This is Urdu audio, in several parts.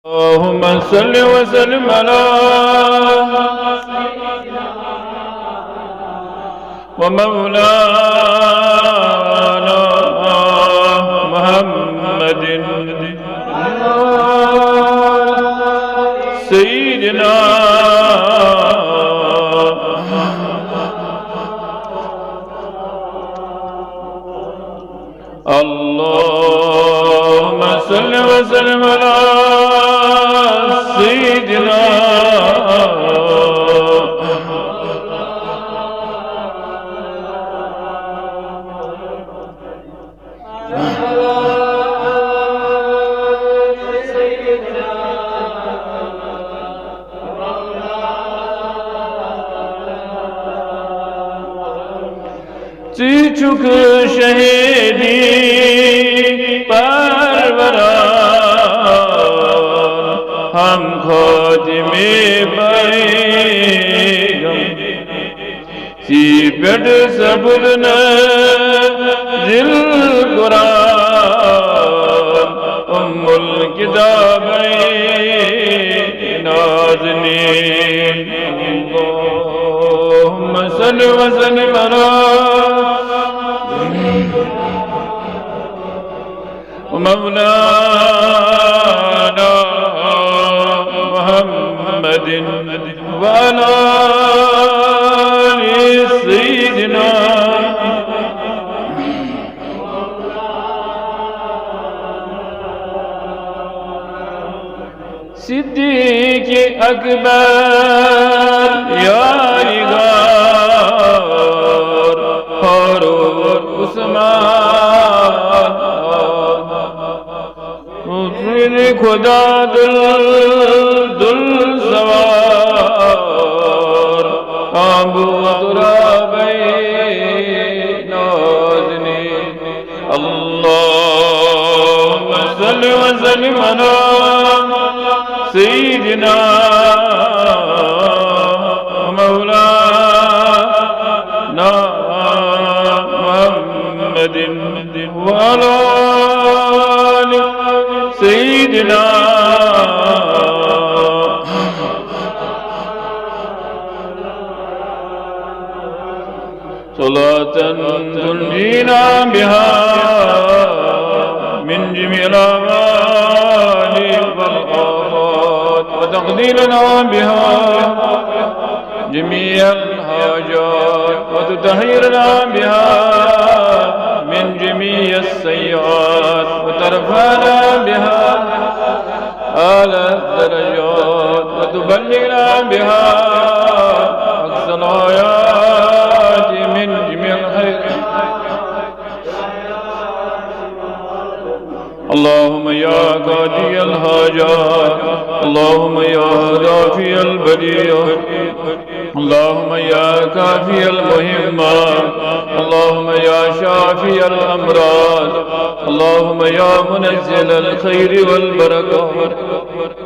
اللهم صل وسلم على ومولانا محمد سيدنا اللهم صل وسلم على سيدنا چک شہیدی پروران ہم خاتم پیغام سی پیٹ سبلنا ذل قرآن ام الکتابین نازنین اللہم صل وسلم علی مولانا محمد وعلى آل سيدنا صدیق اکبر یادگار فاروق عثمان خدا دل سوار ابو ترابی نازنین اللهم صل وسلم على سيدنا مولانا محمد وعلى آل سيدنا صلاة تنجينا بها من جميع الأعمال والآفات وتقديرنا بها جميع الحاجات وتطهرنا بها من جميع السيئات وترفعنا بها أعلى الدرجات وتبلغنا بها أقصى الغايات من جميع الخير اللهم يا قاضي الحاجات اللهم يا رافع البليات اللهم يا كافي المهمات اللهم يا شافي الأمراض اللهم يا منزل الخير والبركات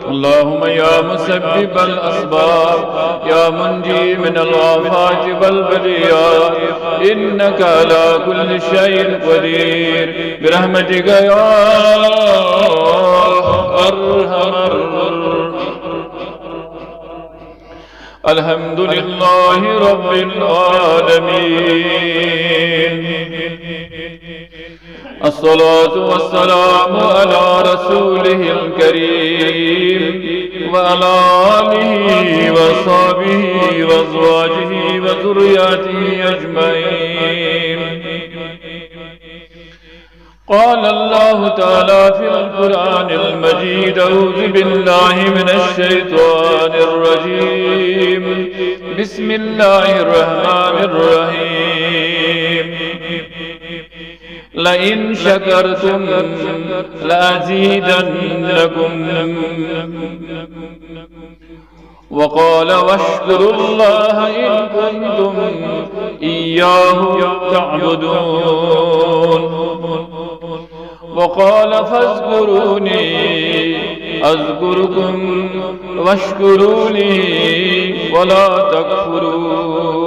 اللهم يا مسبب الأسباب يا منجي من الآفات والبليات إنك على كل شيء قدير برحمتك يا أرحم الراحمين الحمد لله رب العالمين الصلاة والسلام على رسوله الكريم وعلى آله وصحبه وأزواجه وذرياته أجمعين قال الله تعالى في القرآن المجيد أعوذ بالله من الشيطان الرجيم بسم الله الرحمن الرحيم لئن شكرتم لأزيدنكم وقال واشكروا الله إن كنتم إياه تعبدون وقال فاذكروني أذكركم واشكروا لي ولا تكفرون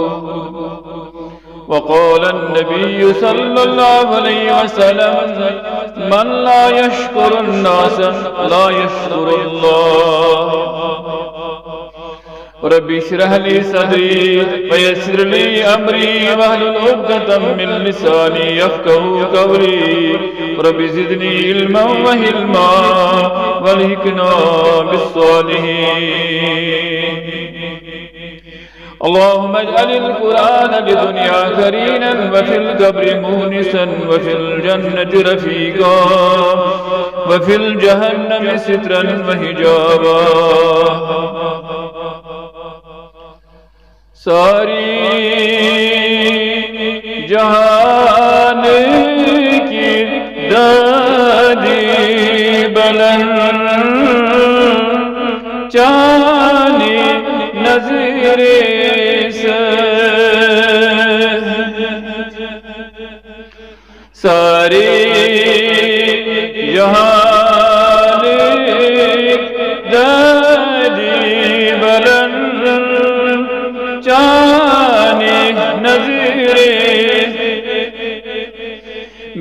وقال النبي صلى الله عليه وسلم من لا يشكر الناس لا يشكر الله رب اشرح لي صدري ويسر لي أمري واحلل عقدة من لساني يفقهوا قولي رب زدني علما وحلما والحقنا بالصالحين اللهم اجعل القرآن لدنيا قرينا وفي القبر مونسا وفي الجنة رفيقا وفي الجهنم سترا وحجابا ساری جہان کی دادی بلند چانی نظر سے ساری جہان دادی بلند چانی نظر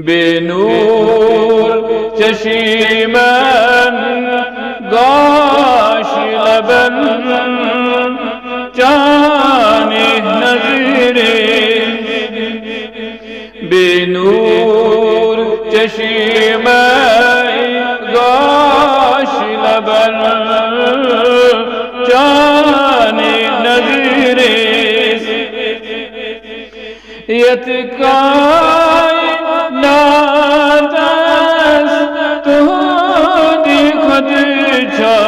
بے نور چشیمن گاش لبن چانی نظر بے نور چشیمن گاش لبن چانی نظر یتکائنات است تو خود چھا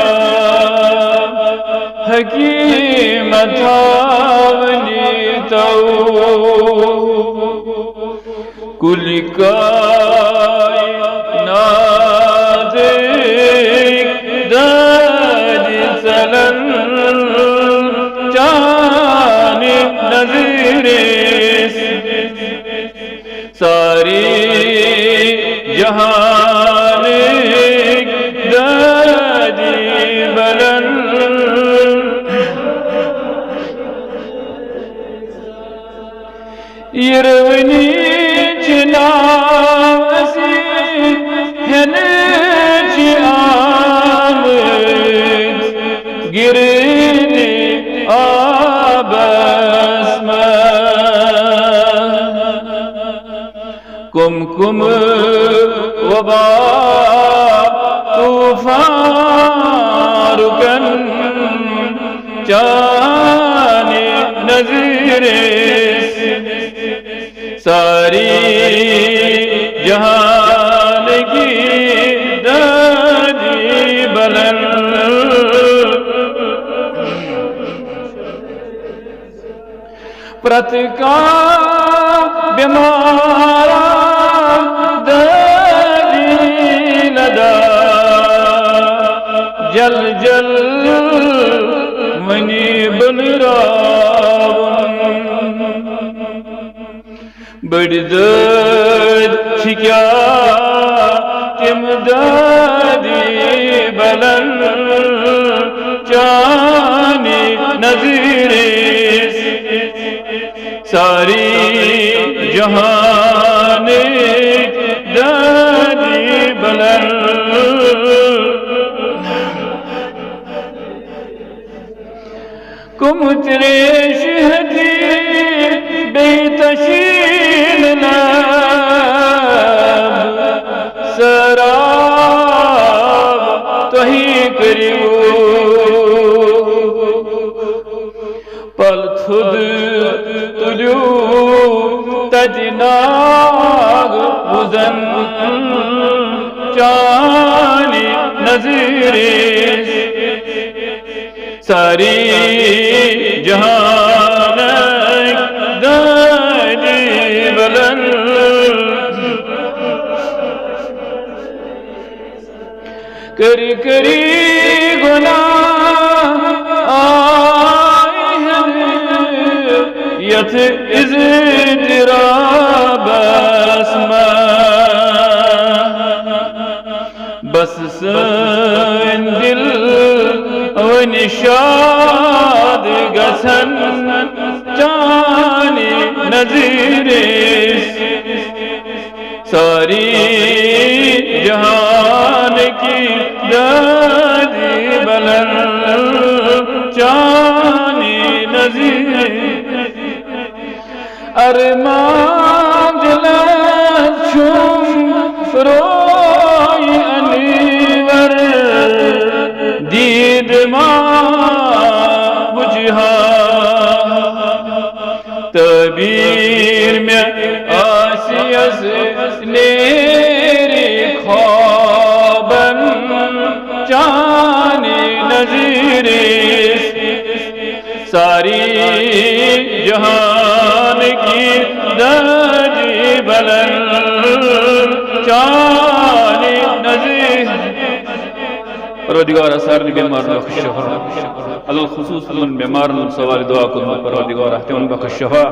حکیمت آونی تو کل کائنات داد سلن چانی نظر ساری جہان دادی بلند یرونی چناسی ہنچی آمد گردی کم کم وبا طوفان رکن چانی نظر ساری جہان کی دادی بلند پرتکا بیمارا جل جل منی بن راون بڑی درد چھکیا تم دادی بلند چانی نظر ساری جہان دادی بلند کم تریش ہدی بے تشین لب سراب توہی کریو پل تھد تلیو تجناغ وزن چانی نظر ساری جہان دادی بلند کری کری گناہ آئی ہیں یت ازدراب اسماء بس سن دل نشاد گسن چانی نظر ساری جہان کی دادی بلند جانی نظیر ارمان دلت چون روی انور دید ما بجھا تعبیر میں آسی از نیری خوابن جانی نظیر ساری جہان کی درجی بلند جانی نظیر پروردگار سارنی بیمار بخش شفا الخصوص من بیمار سوال دعا کرنا پروردگار احتمال بخش شفا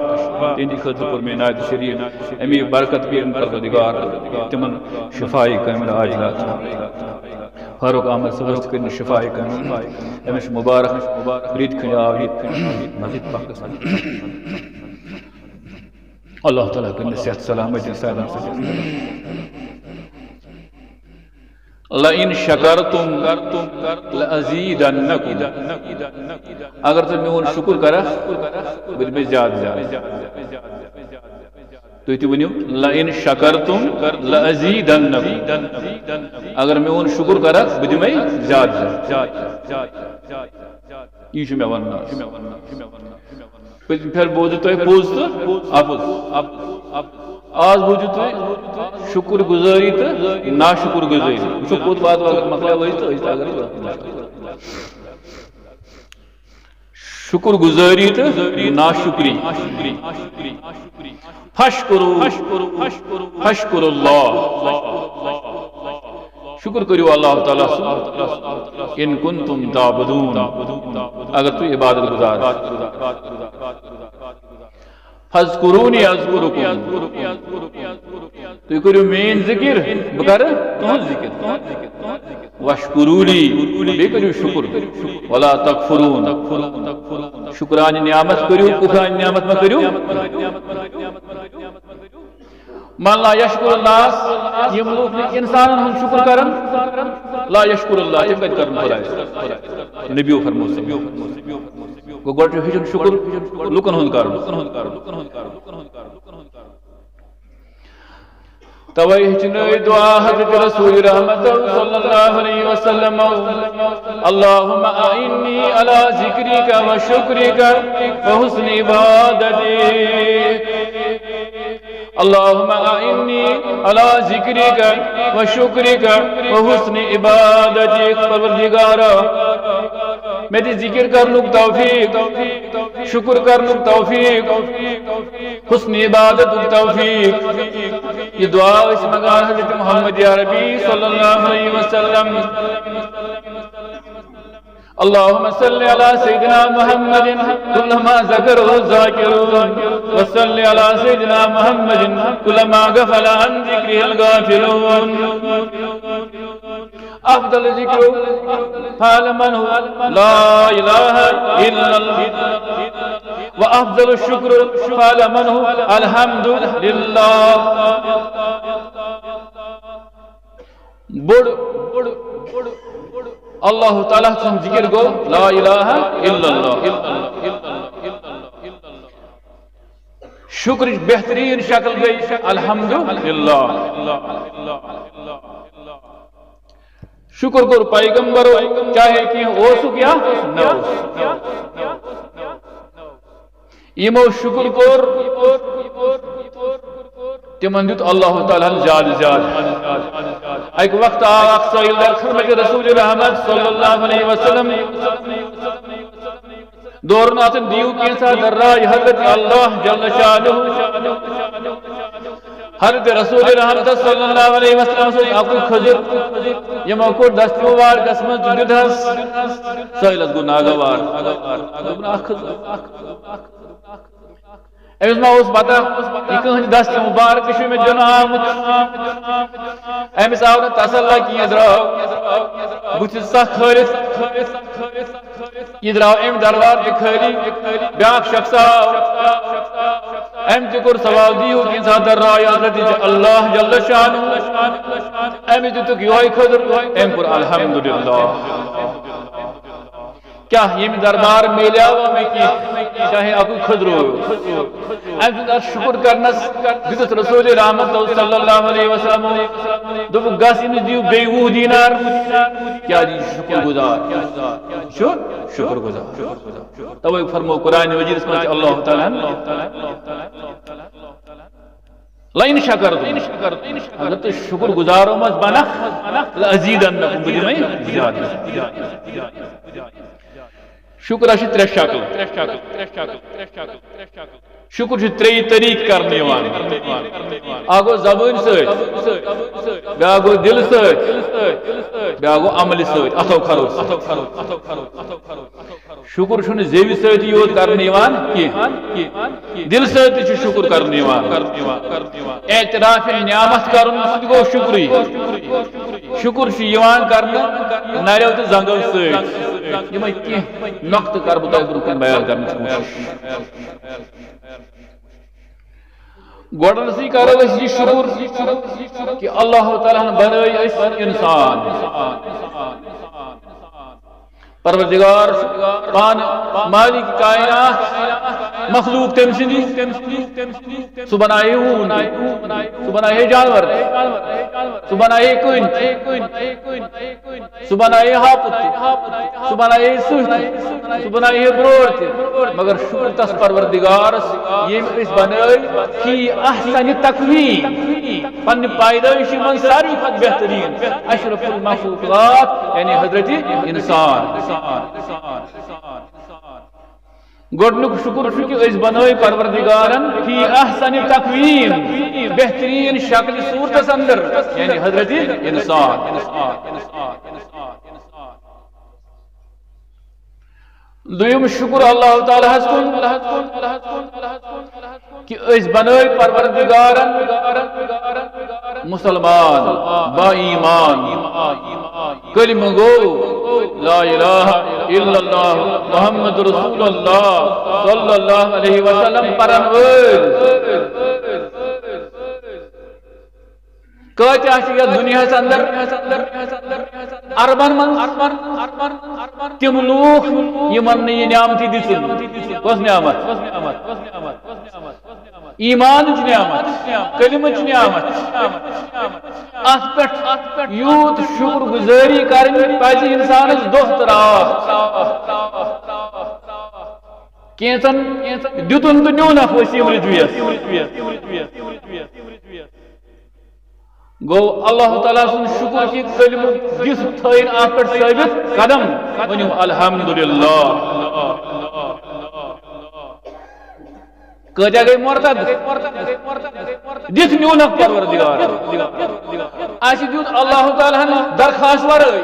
تیندی خطر پر میں نایت شریف امی برکت بیرن پروردگار احتمال شفائی کامل عاجلات فاروق احمد صبرت کرنے شفائی کامل امش مبارک رید کھنی آوید مزید پاکستان اللہ تعالیٰ کرنے صحت سلامت سائدان سجد لئن شکرتم لأزیدنکم اگر تم میون شکر کرا بل میں زیادہ تو یہ ونیو لئن شکرتم لأزیدنکم اگر میون شکر کرا بل میں زیادہ یہ چھو میں وننا پھر بوجھ تو پوز تو افض آج بوجھ تو شکر گزاری تو ناشکر گزاری شکر بات وقت مقلع ہوئی تو اس اگر شکر گزاری تو ناشکری فشکر اللہ شکر کریو اللہ تعالیٰ سے ان کنتم تعبدون اگر تو عبادت گزار فاذکرونی اذکرکم تو کریو مین ذکر بکر تہن ذکر واشکرولی بے کریو شکر ولا تکفرون شکرانی نعمت کریو کفرانی نعمت میں کریو من لا یشکر الناس یہ ملوک انسان ہم شکر کرن لا یشکر اللہ تم کت کرن خدا نبیو فرمو سے کو گوٹ ہجن شکر لکن ہن کرن توئی ہجنوی دعا حضرت رسول رحمت صلی اللہ علیہ وسلم اللہم آئینی علی ذکرک و شکرک و حسن عبادتک اللہم آئینی علی ذکرک و شکرک و حسن عبادتک پروردگارا میں تی ذکر کرنک توفیق شکر کرنک توفیق حسن عبادت توفیق یہ دعا اس مگان حضرت محمد عربی صلی اللہ علیہ وسلم اللهم صل على سيدنا محمد كلما ذكره الذاكرون وصل على سيدنا محمد كلما غفل عن ذكره الغافلون افضل ذکر قال من هو لا اله الا الله وافضل الشكر قال من هو الحمد لله بڑ اللہ تعالیٰ سن ذکر گو لا الہ الا اللہ شکر بہترین شکل گئی الحمدللہ شکر کر پیغمبر چاہے کہ اوسو کیا نہ یمو شکر کر تمن دیت اللہ تعالیٰ زیادہ ایک وقت آخ سائل در خدمت رسول رحمت صلی اللہ علیہ وسلم دورناتن دیو کیسا در راج حضرت اللہ جل شانہ حضرت رسول رحمت صلی اللہ علیہ وسلم سے آپ کو خضر یہ موقع دستیوار قسمت جدد ہس سائلت گو ناگوار ایس ما اس پتہ یہ کہن دست مبارک شو میں جناب ایمس آو تسلا کی ادراو بوت سخ خرس یہ دراو ایم دربار کے کھری بیاک شخص ام تکر سوال دیو کہ انسان در رائے حضرت اللہ جل شانہ ام تک یوہی خضر ام پر الحمدللہ کیا یہ دربار میلیا ہوا میں کی چاہے آپ خضر ہو ام شکر کرنا دیت رسول رحمت صلی اللہ علیہ وسلم دو گاس ان دیو بے وہ دینار کیا دی شکر گزار شکر گزار تو فرمو قرآن مجید اس میں اللہ تعالی لئن شکرتم اگر تو شکر گزارو مز بنا لازیدنکم بجمعی زیادہ شکر ہے ترے شکل شکر ہے ترے طریق کرنے وان آگو زبان سۭتۍ بیاکھ گوٚو دل سۭتۍ بیاکھ گوٚو عمل سۭتۍ اتھو کھرو شکر چھُنہٕ زیوِ سۭتی یوت کرنے وان کینٛہہ دل سۭتۍ چھُ شکر کرنے وان اعتراف نعمت کرن سُہ تہِ گوٚو شکرٕے شکر چھُ یِوان کرنہٕ نریو تہٕ زنگو سۭتۍ یِمے کینٛہہ نقطہٕ کر بہٕ تۄہہِ برونٛہہ کَنہِ بیان کرنٕچ کوٗشِش گۄڈنیٚتھٕے کرو أسۍ یہِ شکر کہ اللہ تعالیٰ ہن بنٲے أسۍ انسان پروردگار پان مالک کائنات مخلوق تم سندی سہ بنائے اون سہ بنائے جانور سہ بنائے کن سہ بنائے ہاپت سہ بنائے سہت سہ بنائے برور تہ مگر شکر تس پروردگارس یم اس بنائے فی احسن تقویم پن پیدائش من ساروی کھۄتہٕ بہترین اشرف المخلوقات یعنی حضرت انسان گۄڈنیُک شکر چھُ کہ أسۍ بنٲے پروردگارن فی احسن تقویم بہترین شکل صورتس اندر یعنی حضرت انسان دویم شکر اللہ تعالیٰ ہس کن کہ أسۍ بنٲے پروردگارن مسلمان با ایمان کلمہ گو لا الہ الا اللہ محمد رسول اللہ صلی اللہ علیہ وسلم پرن وٲلۍ کۭتیاہ چھِ یتھ دُنیاہس اندر اربن من تم لوٗکھ یمن نہٕ یہِ نعمتی دِژٕن کۄس نعمت ایمانٕچ نعمت کلمٕچ نعمت اتھ پٮ۪ٹھ یوٗت شکر گزٲری کرٕنۍ پزِ انسانس دۄہ تہٕ راتھ کینٛژن دِتُن تہٕ نیوٗنکھ ؤسیٖم رضویس گو اللہ تعالیٰ سن شکر کی کلمہ دس تھٲیِن اتھ پٮ۪ٹھ ثٲبت قدم ؤنِو الحمدللہ کۭتیاہ گٔے مرتد دِتھ نیوٗنکھ پروردگار اَسہِ دیُت اللہ تعالیٰ ہن درخواست ورٲے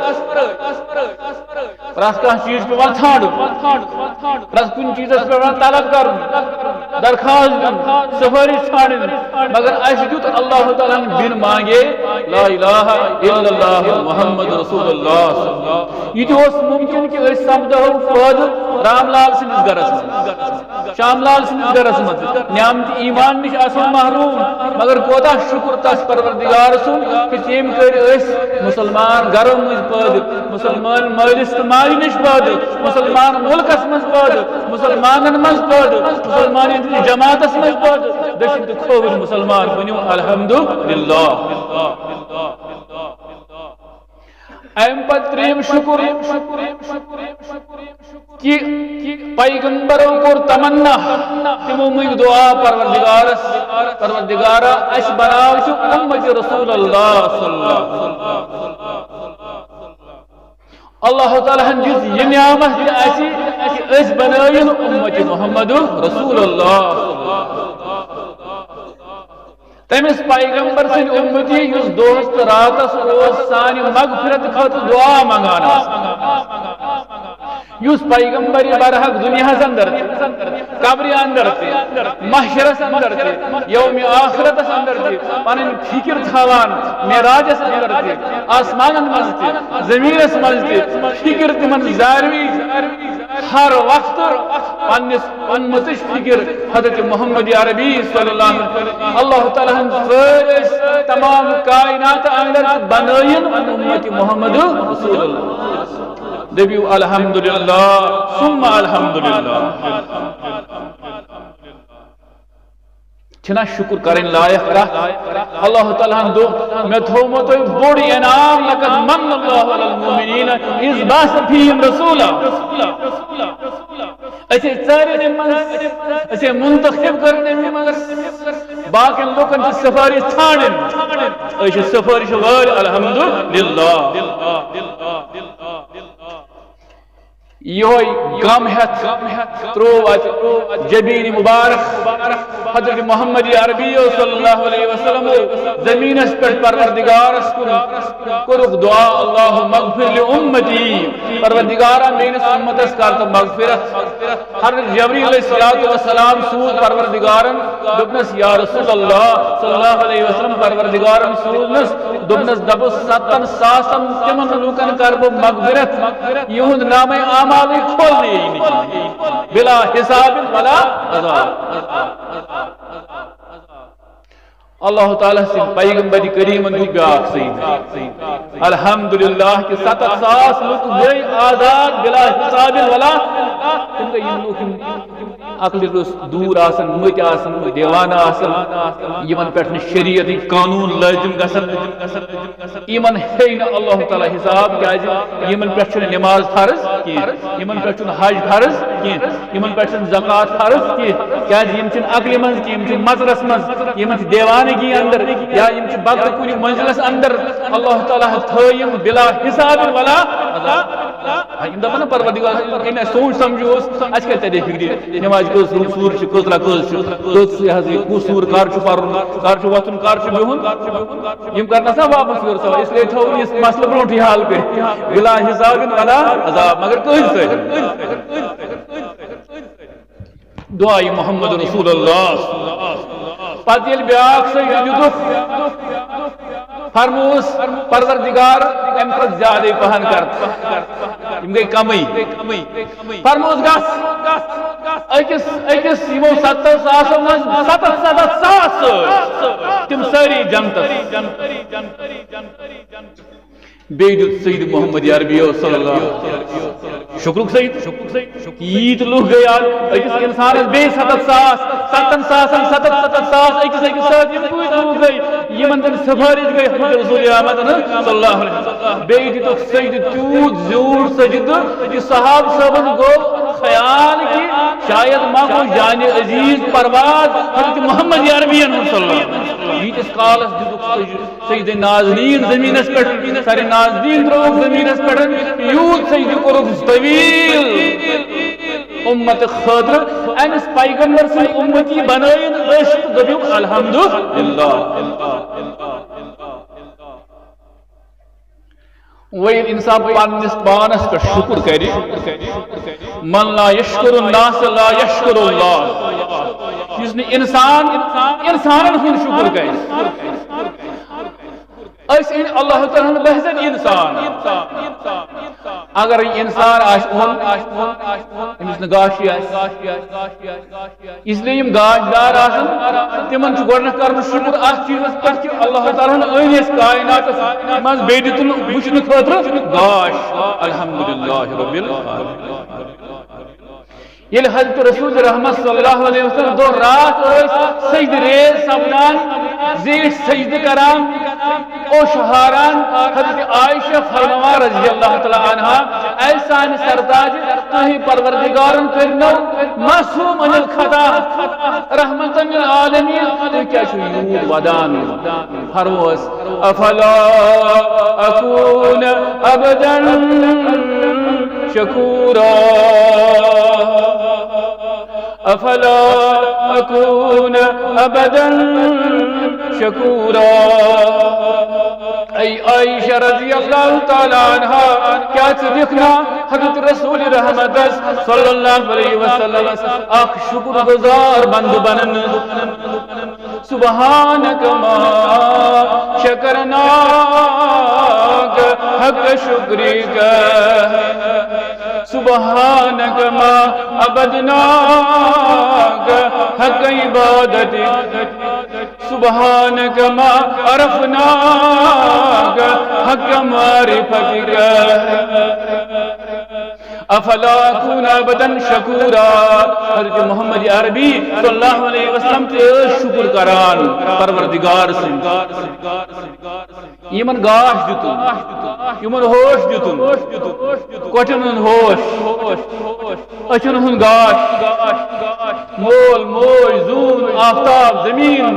پرٛٮ۪تھ کانٛہہ چیٖز چھُ پیٚوان ژھانڈُن پرٛٮ۪تھ کُنہِ چیٖزس پیٚوان طلب کرُن درخواست دیُن سفارش ژھانڈٕنۍ مگر اَسہِ دیُت اللہ تعالیٰ ہن بِن مانگے لا الہ الا اللہ محمد رسول اللہ یہ تہِ اوس ممکن کہ أسۍ سپدہو پٲدٕ رام لال سٕنٛدِس گرس منٛز شام لال سٕنٛدِس گرس منٛز نعمت ایمان نش آسو محروم مگر کوتاہ شکر تس پروردگار سن کہ تم کر مسلمان گرو مز پٲدٕ مسلمان مٲلس تو ماجہِ نش پٲدٕ مسلمان ملکس مز پٲدٕ مسلمانن مز پٲدٕ مسلمان جماعتس مز پٲدٕ دٔچھِنۍ تہٕ کھووٕرۍ مسلمان ؤنِو الحمدللہ ام پتہٕ ترٛیٚیِم شکر کہ پیغمبرو کوٚر تمنا تمو منٛگۍ دعا پروردگارا اَسہِ بناو ژٕ اُمت رسول اللہ صلی اللہ علیہ وسلم اللہ تعالیٰ ہن دِژ یہِ نعمت تہِ اَسہِ کہ أسۍ بنٲیِن اُمت محمد رسول اللہ تمس پیغمبر سن امتی یس دۄہس تہٕ راتس اوس سانہِ مغفرت خٲطرٕ دعا منگان یس پیغمبر برحق دنیاہس اندر قبرِ اندر تہِ محشرس اندر تہِ یومِ آخرتس اندر تہِ پنٕنۍ فکر تھاوان معراجس اندر تہِ آسمانن منٛز تہِ زمینس منٛز تہِ فکر تمن زاروی ہر وقت پنس امتش فکر حضرت محمد عربی صلی اللہ علیہ وسلم اللہ تعالیٰ تمام کائنات اندر بنائن امت محمد رسول اللہ دبیو الحمدللہ ثم الحمدللہ چھنا شکر کریں لائق رہا اللہ تعالیٰ دو میں تھومو تو بڑی انعام لقد من اللہ علی المومنین اذ بعث فیہم رسولا اسے چارے منز اسے منتخب کرنے میں مگر باقی لوگن کی سفارش تھانن اسے سفارش وال الحمدللہ یہ غم ہتھ ترو جبین مبارک حضرت محمد عربی صلی اللہ علیہ وسلم زمین اس پر پروردگارس کرک دعا اللہ مغفر لامتی پروردگارا میرے امتس کر تو مغفرت حضرت جبریل علیہ السلام سود پروردگارن دبنس یا رسول اللہ صلی اللہ علیہ وسلم پروردگارن سودنس دبنس دبس ستن ساسم تمن لوکن کرب مغفرت یہود نام اعمال کھولنے ہی نہیں بلا حساب ولا عذاب اللہ تعالیٰ سے پیغمبر کریم کی بیاق سید الحمدللہ کہ 7,000 لوگ گئے آزاد بلا حساب ولا تم کا یہ لوگ عقل روز دور آسن مت آسن دیوانہ آسن یمن پٹھن شریعت قانون لازم گسن یمن ہے اللہ تعالیٰ حساب کیازِ یمن پٹھ نماز فرض کی یمن پٹھ حج فرض کی یمن پٹھ زکات فرض کی کیازِ یم چھن عقل منز کی یم چھن مزرس منز یم چھن دیوانگی اندر یا یم چھن بغل کُنہِ منزلس اندر اللہ تعالیٰ تھٲیِم بلا حساب ولا عذاب یم دپن پروردگار سوچ سمجھو اَسہِ کتہِ ترِ فکرِ نماز کس سور کسرا کس کس سور کر پرن کر وتن کر بہن یم کرنا سا واپس یور سوا اس لیے تھو اس مسئلہ برونٹھی حال کر بلا حساب ولا عذاب مگر کہیں دعائی محمد رسول اللہ پتہ یل بیاکھ سید فرموس پروردگار ام پر زیادہ پہن کر یم گئی کمی فرموس گس اکس یمو 70,000 من 7,000 تم ساری جنت بیدت سید محمد عربی صلی اللہ علیہ وسلم شکرک سید یت لوگ گیا اکس انسان بے 7,000 اکس ساتھ لوگ گئی یمن تن سفارش گئی حضرت رسول احمد صلی اللہ علیہ وسلم بیدت سید تیوت زور سجد کہ صحاب صاحبن گو خیال کی شاید ما کو جان عزیز پرواز حضرت محمد عربی صلی اللہ علیہ وسلم یتس کالس دتک سید نازنین زمین اس پر سارے نازنین تروک زمین اس پر یوت سید کرک طویل امت خاطر انس پیغمبر سے امتی بنائن عشق دبیو الحمدللہ وہی انسان پانس پانس پر شکر کری من لا یشکر الناس لا یشکر اللہ جس نے انسان ہن شکر کری اس اللہ تعالیٰ بہتر انسان اگر انسان امس گاشی اس لیے یم گاش دار تمن گۄڈنیٚتھ کرن شکر ات چیزس پٮ۪ٹھ کہ اللہ تعالیٰ أنۍ أسۍ کائناتس منٛز بیٚیہِ دِتُن وٕچھنہٕ خٲطرٕ گاش الحمدللہ رب العالمین یل حضرت رسول رحمت صلی اللہ علیہ وسلم دو رات سجد ریز سپدان زیٹ سجد کران او شہاران حضرت عائشہ فرماوا رضی اللہ تعالی عنہا اے سان سرداج تہی پروردگارن کرنو معصوم عن الخطا رحمتا للعالمین تو کیا چھو یود ودان فرموس افلا اکون ابدا شکورا افلا اکون ابدا شکورا ای عائشہ رضی اللہ تعالی عنہ کیا دیکھنا حضرت رسول رحمت صلی اللہ علیہ وسلم اخ شکر گزار بند بنن سبحانک ما شکرناک حق شکریک سبحانك ما عبدناك حق عبادتك سبحانك ما عرفناك حق معرفتك افلا اكون عبدا شکورا. حضرت محمد عربی صلی اللہ علیہ وسلم تے شکر کران پروردگار سن یمن گاش دتن یمن ہوش دتن کوٹن ہوش اچن ہن گاش مول موج زون آفتاب زمین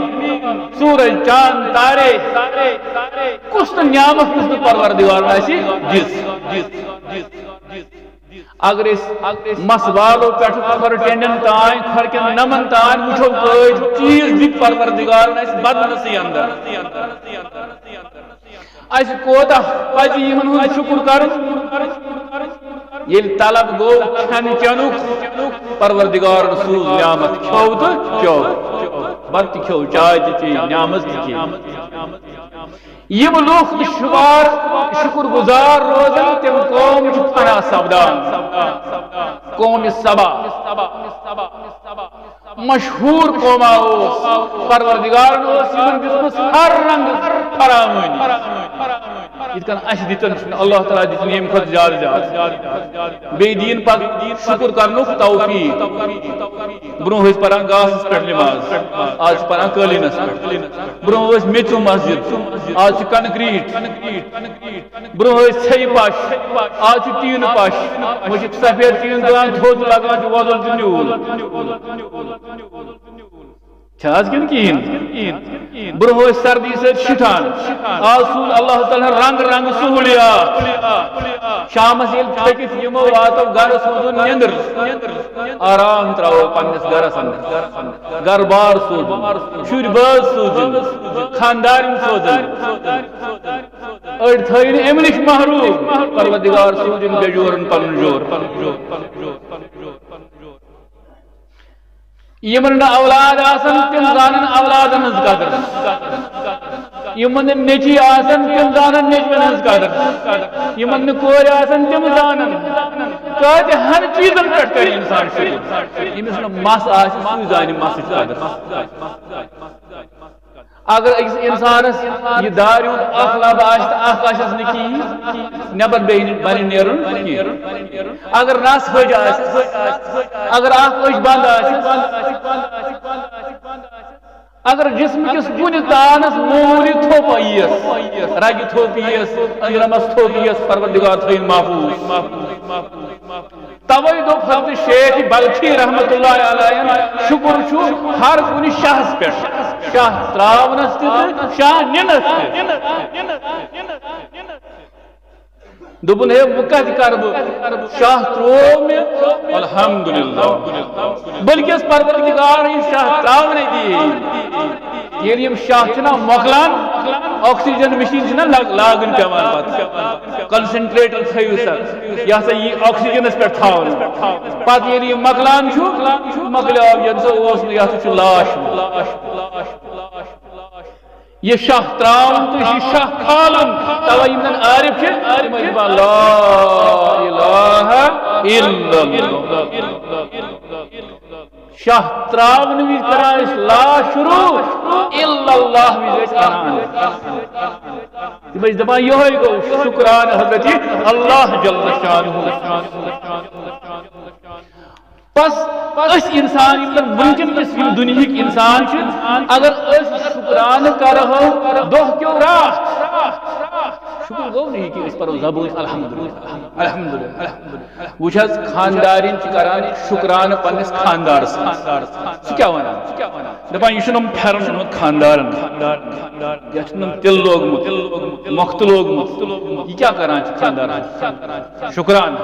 سورج چاند تارے کس نعمت کس پروردگار اسی جس اگر اس مس والو پہ پتھر ٹینڈن تان کھڑکن نمن تان وچھو کوئی چیز دت پروردگار اس بدنسی اندر اس کوتا پزی یمن ہند شکر کرن یل طلب گو کھن چنک پروردگار سوز نعمت کھو تو چو بت کھو چائے چی نعمت کی یم لوگ شمار شکر گزار روزن تم قوم پناہ سپدان. قوم سبا مشہور قوما پروردگار ہر رنگ فراوانی یتھ اس دتن اللہ تعالی دتن یم کھت زیادہ بی دین پاک شکر کرنک توفیق. برو اس پران گاس پہ نماز آج پران قالینس پہ برو اس میچو مسجد آج کنکریٹ برو سی پش آج ٹین پش مجھے سفید ٹین دان تھوت لگان وضل نیول کن کہین برو سردی سے شٹان آج سوز اللہ تعالی رنگ رنگ سہولیات شامس یل تھکت یمو واتو گر سوزن نندر آرام تراو پنس گرس اندر گر بار سوزن شر باز سوزن خاندارن سوزن اڑ تھین ام نش محروم پروردگار سوزن بجورن پنن جور یمن اولاد آسن تم زانن اولادن ہز قدر یمن نیچی آسن تم زانن نیچون ہز قدر یمن کور آسن تم زانن کہ ہر چیزن پٹ کر انسان شکر یمس مس آس سو زان مس قدر. اگر انسانس یہ دارو اخ لب آس نکی نبر بن نیرن اگر نس ہج اگر اخ اچ بند اگر جسم کس کن تانس موری تھوپ یس رگ تھوپ یس اندرمس تھوپ یس پروردگار تھین محفوظ. توئی دو حضرت شیخ بلخی رحمت اللہ علیہ شکر چھو ہر کن شاہس پہ شاہ تراونس شاہ ننس دبن ہے مکت کرب شاہ ترو میں الحمدللہ بلکہ اس پروردگار شاہ تراونے دی یہ شاہ چنا مکلان آکسیجن مشین چنا لاگن پیوان پات کنسنٹریٹر تھیو سر یہ سا یہ آکسیجن اس پر تھاون پات یہ مکلان چھو مکلیاب ینسو اوس یہ چھو لاش یہ شاہ تراون تو یہ شاہ کھالن توائی من عارف چھے لا الہ الا اللہ شاہ تراون بھی کران اس لا شروع الا اللہ بھی کران بس دبان یہ ہوئی گو شکران حضرت اللہ جل شانہ. بس اس انسان ممکن کس دنیا کی انسان اگر اس شکران کرو دو کیوں رات شکر گو نہیں کہ اس پر زبون الحمدللہ الحمدللہ وچھس خاندارین کران شکران پنس خاندار کیا ونا دپان یہ چھنم پھرن خاندارن یہ چھنم تل لوگمت مخت لوگمت یہ کیا کران خاندارن شکران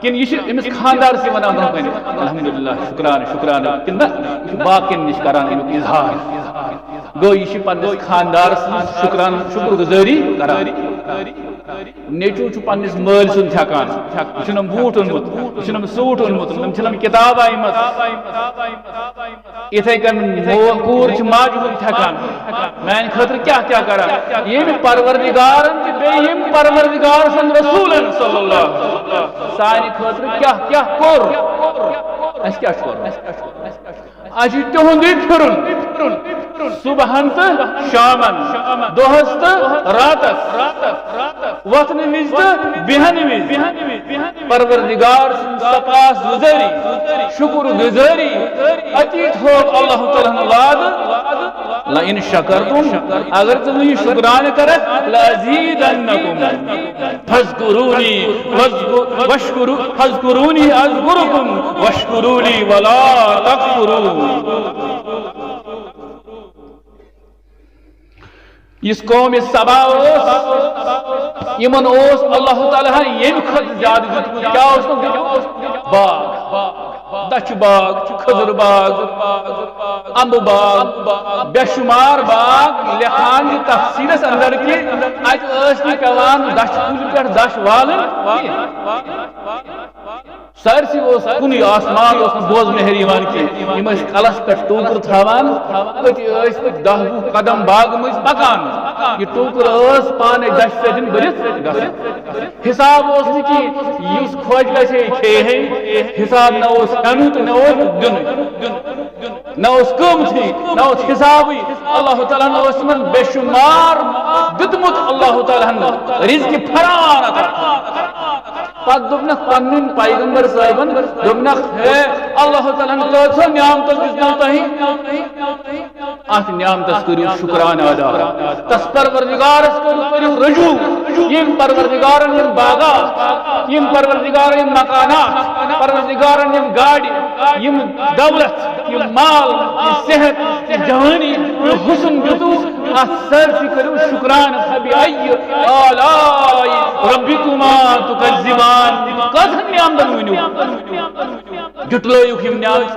کن یہ امس خاندار سے ونان الحمدللہ شکران شکران کن باقین نش کران امیک اظہار گو یہ پنس خاندار شکران شکر گزاری کران نیچو پنس مل سن تھکان یہ بوٹ اونمت یہ سوٹ اونمت یہ کتاب آئمت اتھے کن کور ماجہ ہند تھکان میانہ خاطر کیا کیا کران یم پروردگارن بیم پروردگار سن رسول صلی اللہ سانہ خاطر کیا کیا کور اس کیا کور اس تہند پھرن صبحن تو شامن دہس تو راتس وتن وز تو بہن وز پروردگار سن سپاس گزاری شکر گزاری اتی تھوک اللہ تعالیٰ وعد لئن شکرتم اگر تم یہ شکرانہ کرت لازیدنکم فاذکرونی فاذکرونی اذکرکم واشکرونی ولا تکفرون اس قوم سبا یمن اللہ تعالیٰ یم خط زیادہ دیتمت کیا باغ دچھ باغ کھزر باغ امب باغ بے شمار باغ لکھان تفصیلس اندر کہ اتنا پیوان دچھ کل پہ دچھ والن سرسی کن آسمان بوز مہر کی کلس پہ ٹوکر تھوان اتھی دہ وُہ قدم باغ مز پکان یہ ٹوکر پانے دچھ سن برت حساب اس خوج گھے کھے حساب نہ کھن تو نہ دن نہ قیمتی نہ حسابی اللہ تعالیٰ بے شمار دتمت اللہ تعالیٰ رزق فراوان پتہ دپنک پنن پیغمبر صاحبن دپنک ہے اللہ تعالیٰ کۭژاہ نعمتہٕ دِژنو تۄہہِ اتھ نعمتس کٔرِو شکرانہ ادا تس پروردگارس کٔرِو رجوع یم پروردگارن یم باغات یم پروردگارن یم مکانات پروردگارن یم گاڑِ یم دولت یم مال یہ صحت یہ جوانی یہ حسن دتو ات سرسی کٔرِو شکرانہ فبأي آلاء ربكما تكذبان کتن نعمتن ؤنِو جٹلٲیِو یم نعمت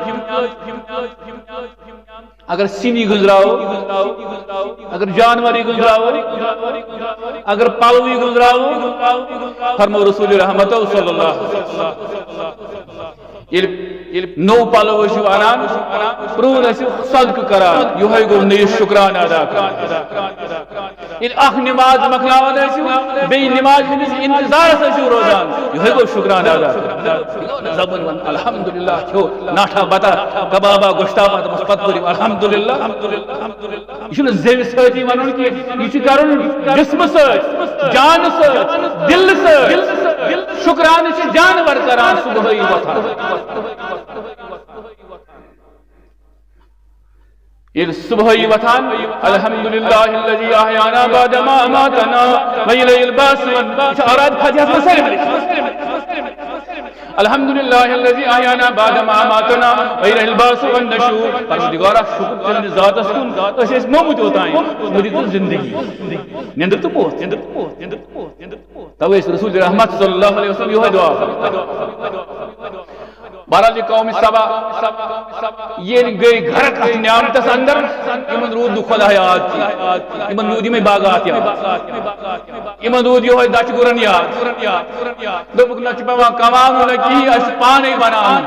اگر سینی گزراو اگر جانوری گزراو اگر پلوی گزراو فرمو رسول رحمت صلی اللہ نو پلو انان پرون صدقہ کران یہ گو نئی شکرانہ ادا کران اخ نماز مکلاوان بی نماز ہندس انتظار روزان یہ گو شکرانہ ادا کران زبان ون الحمدللہ کھو ناٹھا بتا کبابا گوشتابا پتہ کٔرِو الحمدللہ یہ زیو سۭتی ونن کہ یہ کرن جسم سۭتۍ جان سۭتۍ دل سۭتۍ شکرانہ جانور کران صبحی وتھان یہ صبحی وتھان الحمدللہ الذی احیانا بعد ما اماتنا والیہ البعث اراد فاتحہ مسلم الحمدللہ الذی احیانا بعد ما اماتنا والیہ البعث والنشور پروردگارا شکر تیرے ذات اس کن اس موت ہوتا ہے میری تو زندگی نیندر تو موت تو رسول رحمت صلی اللہ علیہ وسلم یہ دعا بہرحال قوم سبا یہ گئی گھر نعمتس اندر یمن رود خدا یاد یمن رود یہ باغات یاد یمن رود یہ دچھ گرن یاد دپک نہ پیوان کمان نہ کی اس پانے بنان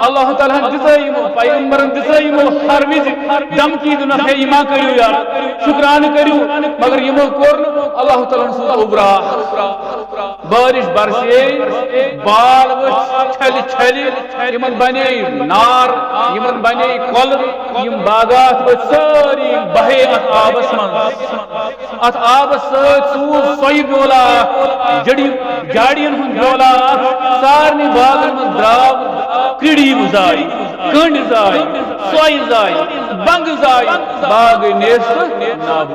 اللہ تعالیٰ دِژے یمو پیغمبرن دِژے یمو ہر وز دمکی دنہ ہے یما کریو یار شکرانہ کریو مگر یمو کور اللہ تعالیٰ سوز اوبرا بارش برسے بال چھل چھل یمن بنے نار یمن بنے کل یم باغات ساری بہے ات آبس من ات آبس سوز سوئی بولا جڑی جاڑین ہن بولا سارنی باغن من دراو کڑی زائی کنڈ زائی سوئی زائی بنگ زائی باغ نیست ناب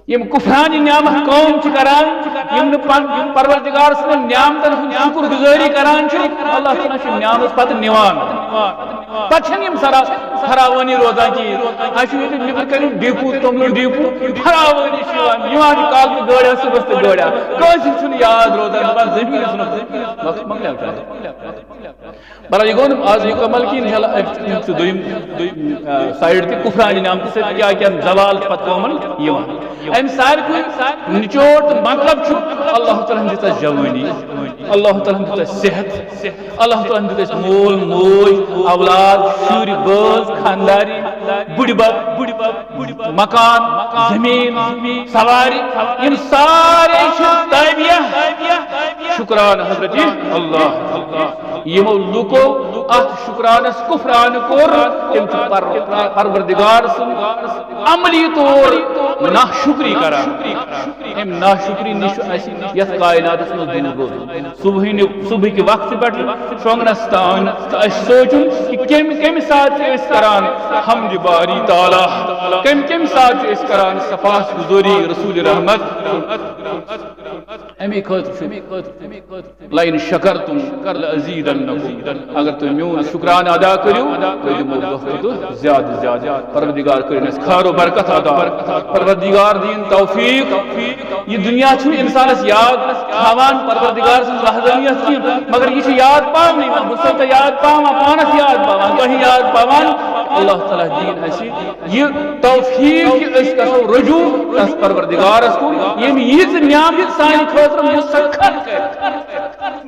یم کفرانی نعمت قوم کران یم پروردگار سن نعمتن شکر گزاری کران اللہ تعالیٰ نعمت پتہ نوان پتہ یم فراوانی روزان کی نبر کرو ڈیپو تومل ڈیپو فراوانی کال گاڑیا صبح تو گاڑیا کس یاد روزان زمین وقت مکلیو برای یہ گو آج مکمل کی انشاءاللہ دویم سائیڈ تے کفرانی نام سے کیا کیا زوال پت قومن یہ ام سار کو نچوڑ مطلب چھو اللہ تعالیٰ دیتا جوانی اللہ تعالیٰ دیتا صحت اللہ تعالیٰ دیتا مول موج اولاد شور باز خانداری بڑی بب مکان زمین سواری ان سارے تابعہ شکران حضرت اللہ یمو لوکو ات شکرانس کفران کور تم پروردگار سن عملی طور ناشکری کران ام ناشکری نش یت کائنات من دور صبح کے وقت پہ شونگنس تان سوچن کہ کم سات کران حمد باری تعالی کم سات کران صفاس گزوری رسول رحمت امی خاطر لئن شکرتم لازیدنکم اگر تم میون شکرانہ ادا کریو تو دمو دہ زیادہ زیادہ پروردگار کرن اس خیر و برکت عطا پروردگار دین توفیق یہ دنیا چھ انسانس یاد تھاوان پروردگار سن وحدانیت کی مگر یہ یاد پاو نہیں بسل تو یاد پاو پانس یاد پاوان کہیں یاد پاوان اللہ تعالی دین اسی یہ توفیق اس کا رجوع اس پروردگار اس کو یہ نعمت سانی خاطر مسخر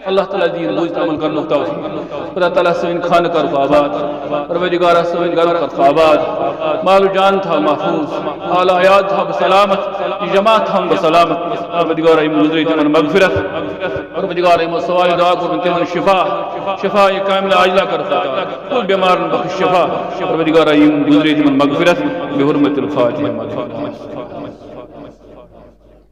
اللہ تعالی دین بوجھ عمل کرنے توفیق خدا تعالی سوین خان کر آباد پروردگار سوین گھر کر آباد مال و جان تھا محفوظ اعلی حیات تھا بسلامت جماعت تھا بسلامت پروردگار ایم گزری تمن مغفرت پروردگار ایم سوال دعا کو تمن شفا شفا کامل عاجلہ کرتا کل بیمار بخش شفا پروردگار ایم گزری تمن مغفرت بحرمت الفاتحہ